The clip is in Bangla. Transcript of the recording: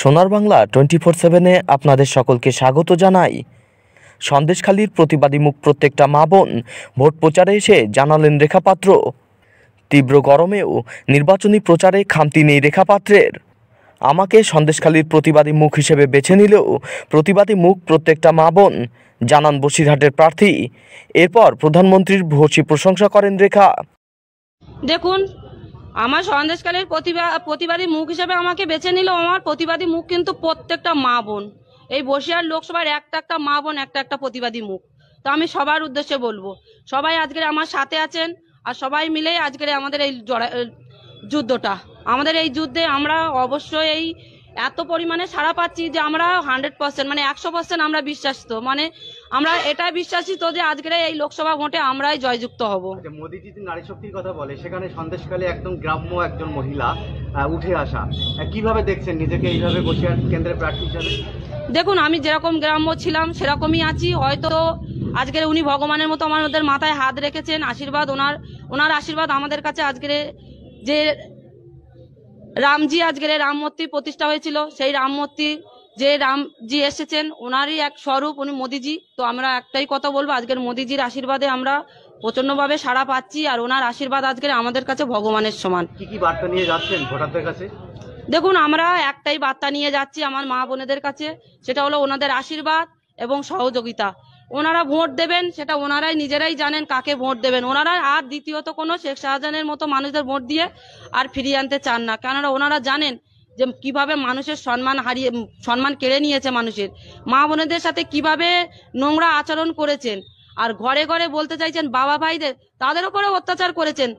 সোনার বাংলা 24/7-এ আপনাদের সকলকে স্বাগত জানাই। সন্দেশখালীর প্রতিবাদী মুখ প্রত্যেকটা মা বোন ভোট প্রচারে এসে জানালেন রেখাপাত্র। তীব্র গরমেও নির্বাচনী প্রচারে খামতি নেই রেখাপাত্রের। আমাকে সন্দেশখালীর প্রতিবাদী মুখ হিসেবে বেছে নিলেও প্রতিবাদী মুখ প্রত্যেকটা মা বোন, জানান বসিরহাটের প্রার্থী। এরপর প্রধানমন্ত্রীর ভূয়সী প্রশংসা করেন রেখা। দেখুন, আমার সন্দেশখালীর প্রতিবাদী মুখ হিসেবে আমাকে বেছে নিলেও আমার প্রতিবাদী মুখ কিন্তু প্রত্যেকটা মা বোন। এই বসিরহাট লোকসভার একটা মা বোন, একটা প্রতিবাদী মুখ। তো আমি সবার উদ্দেশ্যে বলবো, সবাই আজকের আমার সাথে আছেন, আর সবাই মিলে আজকের আমাদের এই যুদ্ধটা, আমাদের এই যুদ্ধে আমরা অবশ্যই এই এত পরিমাণে সাড়া পাচ্ছি যে আমরা 100% মানে 100% আমরা বিশ্বাসিত, মানে আমরা এটা বিশ্বাসিত যে আজকের এই লোকসভা ভোটে আমরাই জয়যুক্ত হব। মোদীজি নারী শক্তির কথা বলে, সেখানে সন্দেশখালী একদম গ্রাম্য একজন মহিলা উঠে আসা, কিভাবে দেখছেন নিজেকে এইভাবে বসিরহাট কেন্দ্রের প্রার্থী হিসাবে? দেখুন, আমি যেরকম গ্রাম্য ছিলাম সেরকমই আছি। হয়তো আজকের উনি ভগবানের মতো আমাদের মাথায় হাত রেখেছেন, আশীর্বাদ ওনার আশীর্বাদ আমাদের কাছে। আজকের যে রামজি আজকের রাম মূর্তি প্রতিষ্ঠা হয়েছিল, সেই রাম মূর্তি যে রামজি এসেছেন ওনারই এক স্বরূপ উনি মোদিজি। তো আমরা একটাই কথা বলবো, আজকের মোদিজির আশীর্বাদে আমরা প্রচন্ডভাবে সাড়া পাচ্ছি, আর ওনার আশীর্বাদ আজকের আমাদের কাছে ভগবানের সমান। কি বার্তা নিয়ে যাচ্ছেন ভোটারদের কাছে? দেখুন, আমরা একটাই বার্তা নিয়ে যাচ্ছি আমার মা বোনেদের কাছে, সেটা হলো ওনাদের আশীর্বাদ এবং সহযোগিতা। ওনারা ভোট দেবেন, সেটা ওনারাই নিজেরাই জানেন কাকে ভোট দেবেন। ওনারা আর দ্বিতীয়ত কোনো শেখ শাহজাহানের মতো মানুষদের ভোট দিয়ে আর ফিরিয়ে আনতে চান না, কেননা ওনারা জানেন যে কিভাবে মানুষের সম্মান কেড়ে নিয়েছে, মানুষের মা বোনেদের সাথে কিভাবে নোংরা আচরণ করেছেন, আর ঘরে ঘরে বলতে চাইছেন বাবা ভাইদের, তাদের উপরে অত্যাচার করেছেন।